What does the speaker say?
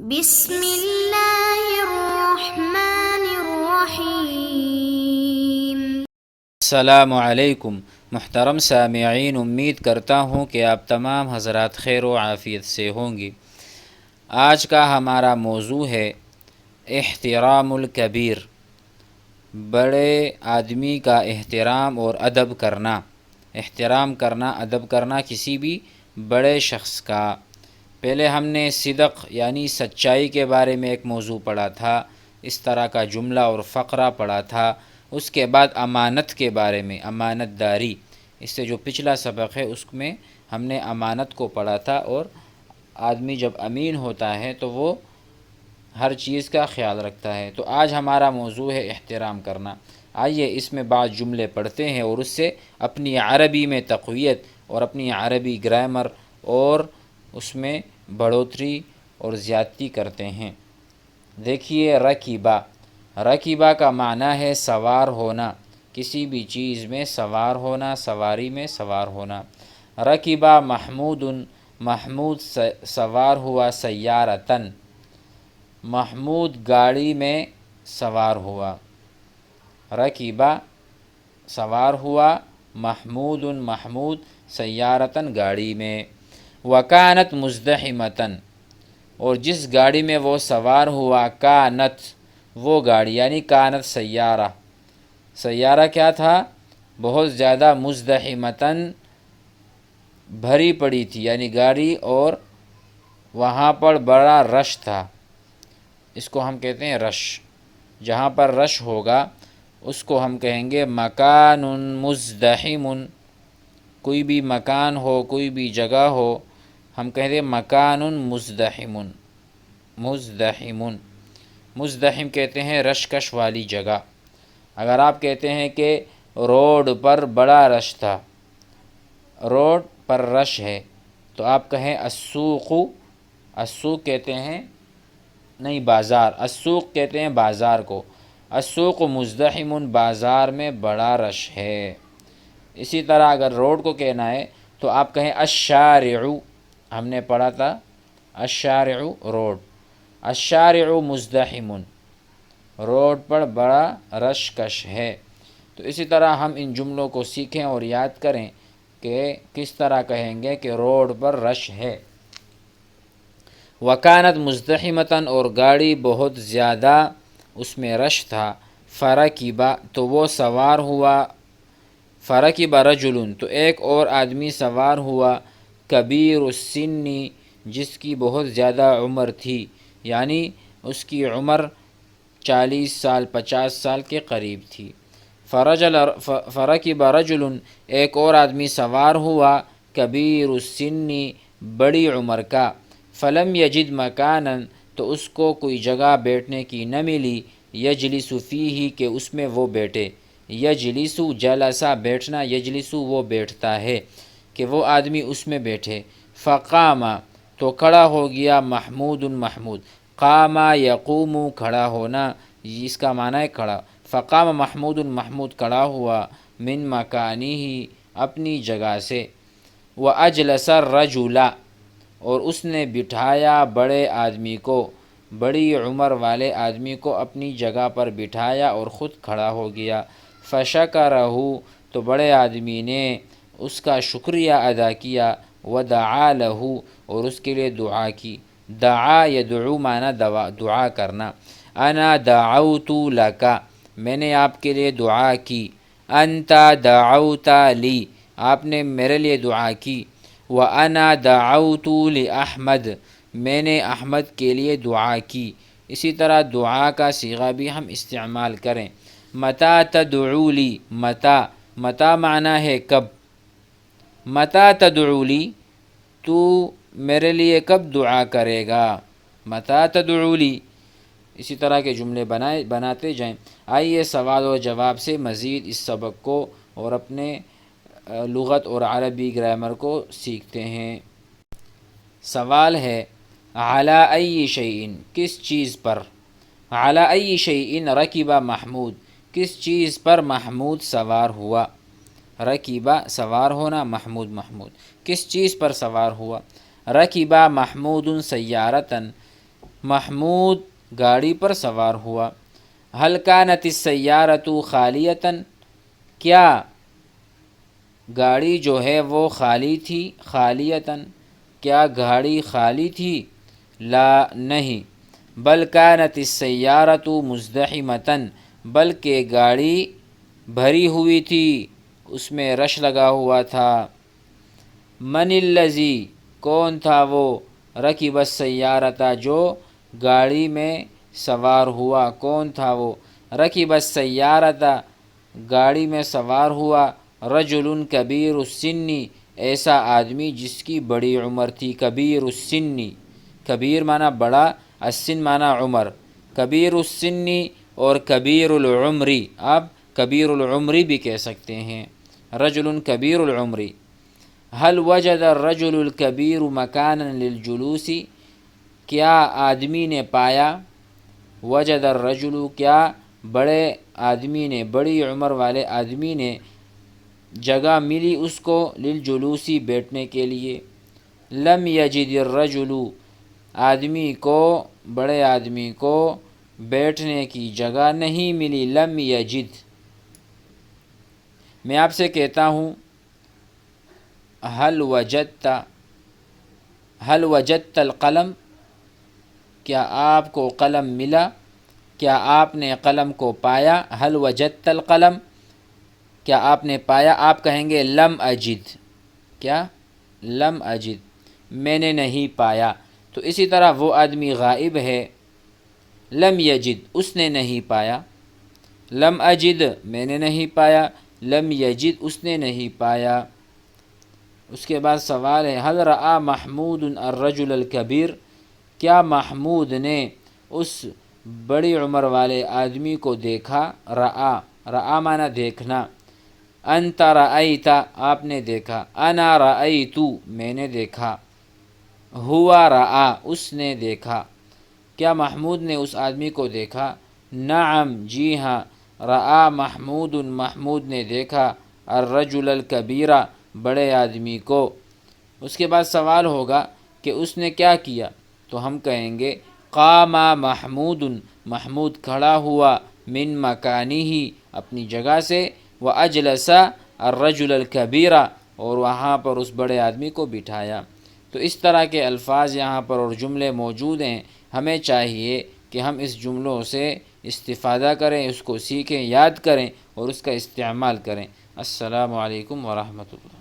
بسم اللہ الرحمن الرحیم۔ السلام علیکم محترم سامعین، امید کرتا ہوں کہ آپ تمام حضرات خیر و عافیت سے ہوں گی۔ آج کا ہمارا موضوع ہے احترام الکبیر، بڑے آدمی کا احترام اور ادب کرنا۔ احترام کرنا، ادب کرنا کسی بھی بڑے شخص کا۔ پہلے ہم نے صدق یعنی سچائی کے بارے میں ایک موضوع پڑھا تھا، اس طرح کا جملہ اور فقرہ پڑھا تھا۔ اس کے بعد امانت کے بارے میں، امانت داری، اس سے جو پچھلا سبق ہے اس میں ہم نے امانت کو پڑھا تھا، اور آدمی جب امین ہوتا ہے تو وہ ہر چیز کا خیال رکھتا ہے۔ تو آج ہمارا موضوع ہے احترام کرنا۔ آئیے اس میں بعض جملے پڑھتے ہیں اور اس سے اپنی عربی میں تقویت اور اپنی عربی گرامر اور اس میں بڑھوتری اور زیادتی کرتے ہیں۔ دیکھیے، رکیبہ، رکیبہ کا معنی ہے سوار ہونا، کسی بھی چیز میں سوار ہونا، سواری میں سوار ہونا۔ رکیبہ محمود، محمود سوار ہوا سیارتن، محمود گاڑی میں سوار ہوا۔ رکیبہ سوار ہوا، محمود محمود سیارتن گاڑی میں۔ وکانت مزدحمتن، اور جس گاڑی میں وہ سوار ہوا، کانت وہ گاڑی یعنی کانت سیارہ، سیارہ کیا تھا؟ بہت زیادہ، مزدحمتن بھری پڑی تھی یعنی گاڑی، اور وہاں پر بڑا رش تھا۔ اس کو ہم کہتے ہیں رش۔ جہاں پر رش ہوگا اس کو ہم کہیں گے مکان مزدحم۔ کوئی بھی مکان ہو، کوئی بھی جگہ ہو، ہم کہتے ہیں مکان مزدحم۔ مزدحم، مزدحم کہتے ہیں رشکش والی جگہ۔ اگر آپ کہتے ہیں کہ روڈ پر بڑا رش تھا، روڈ پر رش ہے، تو آپ کہیں السوق، السوق کہتے ہیں نہیں بازار، السوق کہتے ہیں بازار کو۔ السوق مزدحم، بازار میں بڑا رش ہے۔ اسی طرح اگر روڈ کو کہنا ہے تو آپ کہیں الشارع، ہم نے پڑھا تھا الشارع روڈ، الشارع مزدحم، روڈ پر بڑا رش کش ہے۔ تو اسی طرح ہم ان جملوں کو سیکھیں اور یاد کریں کہ کس طرح کہیں گے کہ روڈ پر رش ہے۔ وکانت مزدحمتن، اور گاڑی بہت زیادہ اس میں رش تھا۔ فرکیبہ، تو وہ سوار ہوا۔ فرکیبہ رجل، تو ایک اور آدمی سوار ہوا۔ کبیر السن، جس کی بہت زیادہ عمر تھی، یعنی اس کی عمر 40 سال 50 سال کے قریب تھی۔ فرکیبہ رجل، ایک اور آدمی سوار ہوا۔ کبیر السن، بڑی عمر کا۔ فلم یجد مکانا، تو اس کو کوئی جگہ بیٹھنے کی نہ ملی۔ یجلس فیہ، کہ اس میں وہ بیٹھے۔ یجلس جلسہ بیٹھنا، یجلس وہ بیٹھتا ہے، کہ وہ آدمی اس میں بیٹھے۔ فقام، تو کھڑا ہو گیا۔ محمود محمود، قام یقوم کھڑا ہونا، اس کا معنی ہے کھڑا۔ فقام محمود، محمود کھڑا ہوا۔ من مکانہ، اپنی جگہ سے۔ واجلس الرجل، اور اس نے بٹھایا بڑے آدمی کو، بڑی عمر والے آدمی کو اپنی جگہ پر بٹھایا اور خود کھڑا ہو گیا۔ فشکرہ، تو بڑے آدمی نے اس کا شکریہ ادا کیا۔ ودعا لہ، اور اس کے لیے دعا کی۔ دعا یدعو معنی دعا کرنا۔ انا دعوت لک، میں نے آپ کے لیے دعا کی۔ انت دعوت لی، آپ نے میرے لیے دعا کی۔ وانا دعوت لاحمد، میں نے احمد کے لیے دعا کی۔ اسی طرح دعا کا صیغہ بھی ہم استعمال کریں۔ متی تدعو لی، متی، متی معنی ہے کب۔ متی تدعو لی، تو میرے لیے کب دعا کرے گا۔ متی تدعو لی، اسی طرح کے جملے بناتے جائیں۔ آئیے سوال و جواب سے مزید اس سبق کو اور اپنے لغت اور عربی گرامر کو سیکھتے ہیں۔ سوال ہے، علی ای شیء، کس چیز پر۔ علی ای شیء رکب محمود، کس چیز پر محمود سوار ہوا۔ رکیبہ سوار ہونا، محمود محمود کس چیز پر سوار ہوا۔ رکیبہ محمود سیارتن، محمود گاڑی پر سوار ہوا۔ هل كانت السيارة خالیۃ، کیا گاڑی جو ہے وہ خالی تھی؟ خالیۃ، کیا گاڑی خالی تھی؟ لا، نہیں۔ بل كانت السيارة مزدحمة، بلکہ گاڑی بھری ہوئی تھی، اس میں رش لگا ہوا تھا۔ من الذی، کون تھا وہ؟ رکب السیارۃ، جو گاڑی میں سوار ہوا، کون تھا وہ؟ رکب السیارۃ، گاڑی میں سوار ہوا، رجل کبیر السن، ایسا آدمی جس کی بڑی عمر تھی۔ کبیر السن، کبیر معنی بڑا، السن معنی عمر، کبیر السن اور کبیر العمری، آپ کبیر العمری بھی کہہ سکتے ہیں، رجل کبیر العمری۔ هل وجد الرجل الكبیر مکانا للجلوس، کیا آدمی نے پایا؟ وجد الرجل، کیا بڑے آدمی نے، بڑی عمر والے آدمی نے جگہ ملی اس کو، للجلوسی، بیٹھنے کے لیے۔ لم یجد الرجل، آدمی کو، بڑے آدمی کو بیٹھنے کی جگہ نہیں ملی، لم یجد۔ میں آپ سے کہتا ہوں هل وجدت القلم، کیا آپ کو قلم ملا؟ کیا آپ نے قلم کو پایا؟ هل وجدت القلم، کیا آپ نے پایا؟ آپ کہیں گے لم اجد، کیا؟ لم اجد، میں نے نہیں پایا۔ تو اسی طرح وہ آدمی غائب ہے، لم یجد، اس نے نہیں پایا، لم اجد، میں نے نہیں پایا، لم یجد، اس نے نہیں پایا۔ اس کے بعد سوال ہے هل رأى محمود الرجل الکبیر، کیا محمود نے اس بڑی عمر والے آدمی کو دیکھا؟ رأى معنی دیکھنا، انت رأیت، آپ نے دیکھا، انا رأیت، میں نے دیکھا، ہوا رأى، اس نے دیکھا۔ کیا محمود نے اس آدمی کو دیکھا؟ نعم، جی ہاں، رأى محمود، محمود نے دیکھا، الرجل الکبیر، بڑے آدمی کو۔ اس کے بعد سوال ہوگا کہ اس نے کیا کیا؟ تو ہم کہیں گے قام محمود، محمود کھڑا ہوا، من مکانہ، اپنی جگہ سے، واجلس الرجل الکبیر، اور وہاں پر اس بڑے آدمی کو بٹھایا۔ تو اس طرح کے الفاظ یہاں پر اور جملے موجود ہیں، ہمیں چاہیے کہ ہم اس جملوں سے استفادہ کریں، اس کو سیکھیں، یاد کریں اور اس کا استعمال کریں۔ السلام علیکم ورحمۃ اللہ۔